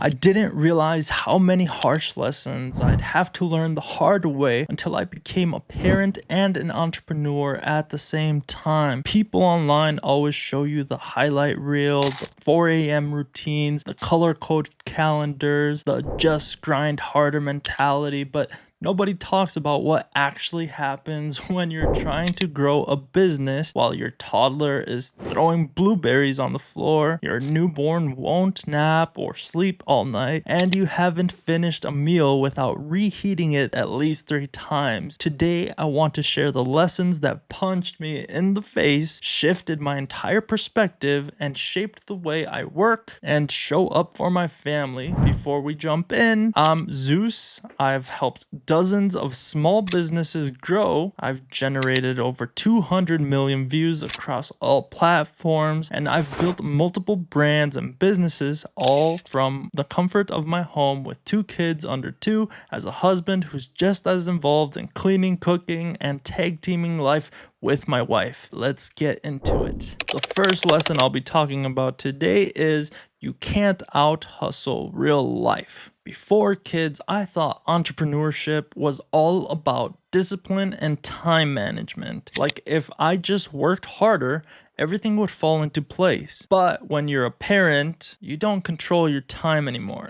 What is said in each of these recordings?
I didn't realize how many harsh lessons I'd have to learn the hard way until I became a parent and an entrepreneur at the same time. People online always show you the highlight reel, the 4 a.m. routines, the color-coded calendars, the just grind harder mentality, but nobody talks about what actually happens when you're trying to grow a business while your toddler is throwing blueberries on the floor, your newborn won't nap or sleep all night, and you haven't finished a meal without reheating it at least 3 times. Today, I want to share the lessons that punched me in the face, shifted my entire perspective, and shaped the way I work and show up for my family. Before we jump in, I'm Zeus. I've helped dozens of small businesses grow. I've generated over 200 million views across all platforms, and I've built multiple brands and businesses, all from the comfort of my home with 2 kids under 2, as a husband who's just as involved in cleaning, cooking, and tag teaming life with my wife. Let's get into it. The first lesson I'll be talking about today is you can't out-hustle real life. Before kids, I thought entrepreneurship was all about discipline and time management. Like if I just worked harder, everything would fall into place. But when you're a parent, you don't control your time anymore.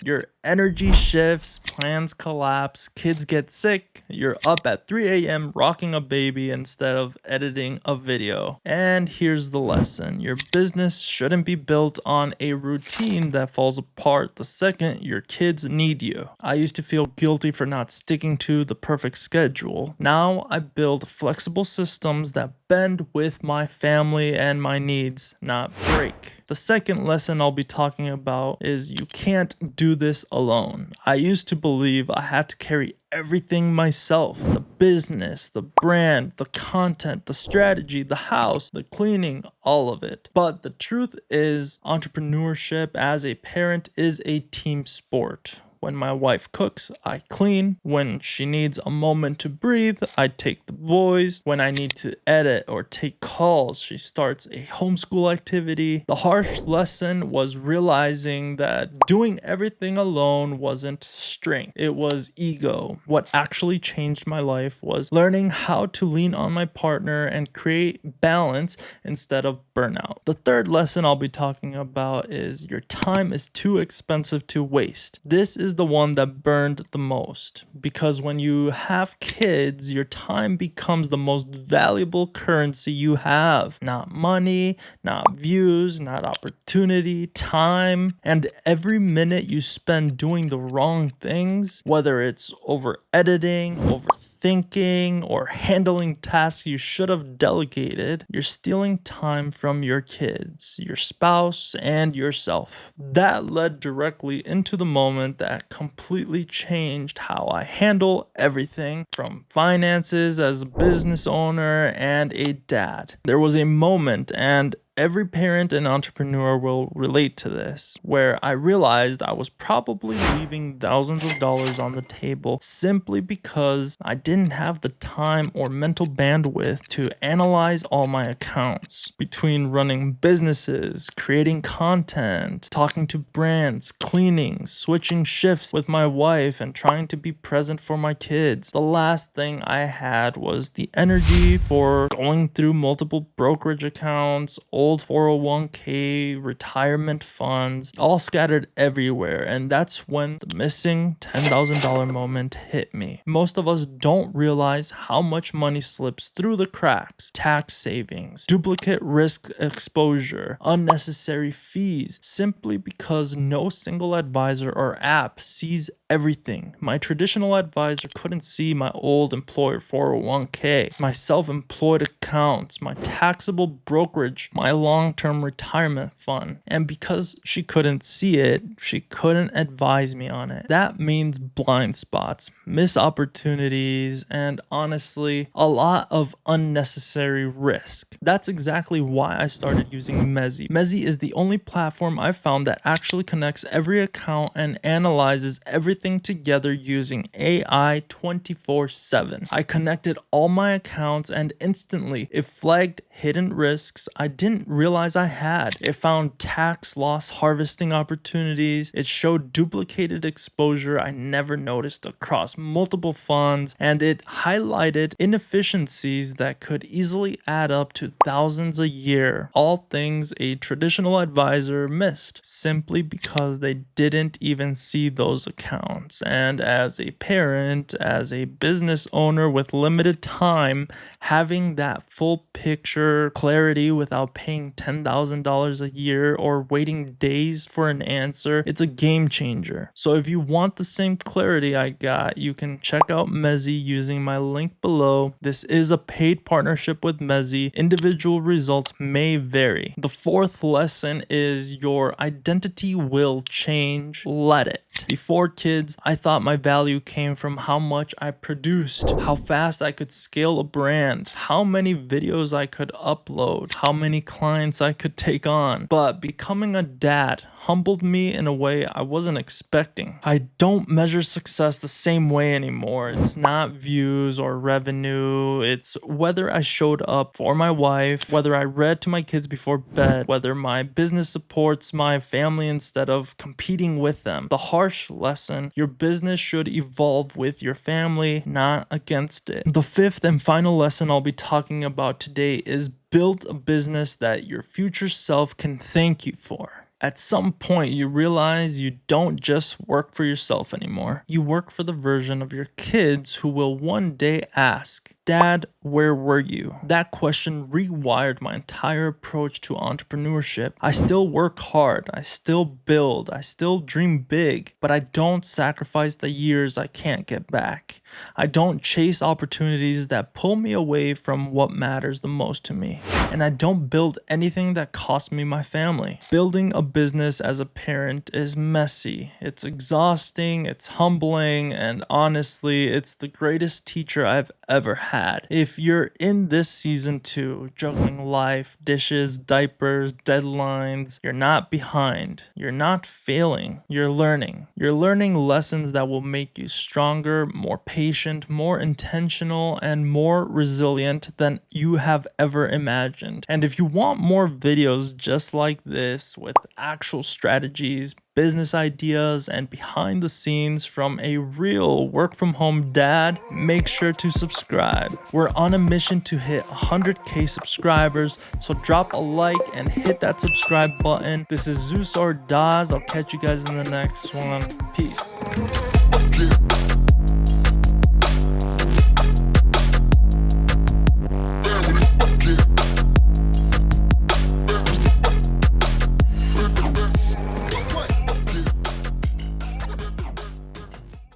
Your energy shifts, plans collapse, kids get sick, you're up at 3 a.m. rocking a baby instead of editing a video. And here's the lesson. Your business shouldn't be built on a routine that falls apart the second your kids need you. I used to feel guilty for not sticking to the perfect schedule. Now I build flexible systems that bend with my family and my needs, not break. The second lesson I'll be talking about is you can't do this alone. I used to believe I had to carry everything myself. The business, the brand, the content, the strategy, the house, the cleaning, all of it. But the truth is, entrepreneurship as a parent is a team sport. When my wife cooks, I clean. When she needs a moment to breathe, I take the boys. When I need to edit or take calls, she starts a homeschool activity. The harsh lesson was realizing that doing everything alone wasn't strength. It was ego. What actually changed my life was learning how to lean on my partner and create balance instead of burnout. The third lesson I'll be talking about is your time is too expensive to waste. This is the one that burned the most, because when you have kids, your time becomes the most valuable currency you have. Not money, not views, not opportunity, time. And every minute you spend doing the wrong things, whether it's over editing, overthinking, or handling tasks you should have delegated, you're stealing time from your kids, your spouse, and yourself. That led directly into the moment that completely changed how I handle everything, from finances as a business owner and a dad. There was a moment, and every parent and entrepreneur will relate to this, where I realized I was probably leaving thousands of dollars on the table simply because I didn't have the time or mental bandwidth to analyze all my accounts. Between running businesses, creating content, talking to brands, cleaning, switching shifts with my wife, and trying to be present for my kids, the last thing I had was the energy for going through multiple brokerage accounts, old 401k, retirement funds, all scattered everywhere. And that's when the missing $10,000 moment hit me. Most of us don't realize how much money slips through the cracks. Tax savings, duplicate risk exposure, unnecessary fees, simply because no single advisor or app sees everything. My traditional advisor couldn't see my old employer 401k, my self-employed accounts, my taxable brokerage, my long-term retirement fund. And because she couldn't see it, she couldn't advise me on it. That means blind spots, missed opportunities, and honestly, a lot of unnecessary risk. That's exactly why I started using Mezzi. Mezzi is the only platform I've found that actually connects every account and analyzes everything together using AI 24/7. I connected all my accounts and instantly it flagged hidden risks I didn't didn't realize I had. It found tax loss harvesting opportunities, it showed duplicated exposure I never noticed across multiple funds, and it highlighted inefficiencies that could easily add up to thousands a year, all things a traditional advisor missed simply because they didn't even see those accounts. And as a parent, as a business owner with limited time, having that full picture clarity without paying $10,000 a year or waiting days for an answer, it's a game changer. So if you want the same clarity I got, you can check out Mezzi using my link below. This is a paid partnership with Mezzi. Individual results may vary. The fourth lesson is your identity will change. Let it. Before kids, I thought my value came from how much I produced, how fast I could scale a brand, how many videos I could upload, how many clients I could take on. But becoming a dad humbled me in a way I wasn't expecting. I don't measure success the same way anymore. It's not views or revenue. It's whether I showed up for my wife, whether I read to my kids before bed, whether my business supports my family instead of competing with them. The harsh lesson: your business should evolve with your family, not against it. The fifth and final lesson I'll be talking about today is build a business that your future self can thank you for. At some point, you realize you don't just work for yourself anymore. You work for the version of your kids who will one day ask, "Dad, where were you?" That question rewired my entire approach to entrepreneurship. I still work hard, I still build, I still dream big, but I don't sacrifice the years I can't get back. I don't chase opportunities that pull me away from what matters the most to me. And I don't build anything that costs me my family. Building a business as a parent is messy. It's exhausting, it's humbling, and honestly, it's the greatest teacher I've ever had. If you're in this season too, juggling life, dishes, diapers, deadlines, you're not behind. You're not failing. You're learning. You're learning lessons that will make you stronger, more patient, more intentional, and more resilient than you have ever imagined. And if you want more videos just like this with actual strategies, business ideas, and behind the scenes from a real work from home dad, make sure to subscribe. We're on a mission to hit 100K subscribers, so drop a like and hit that subscribe button. This is Zeus or Daz. I'll catch you guys in the next one. Peace.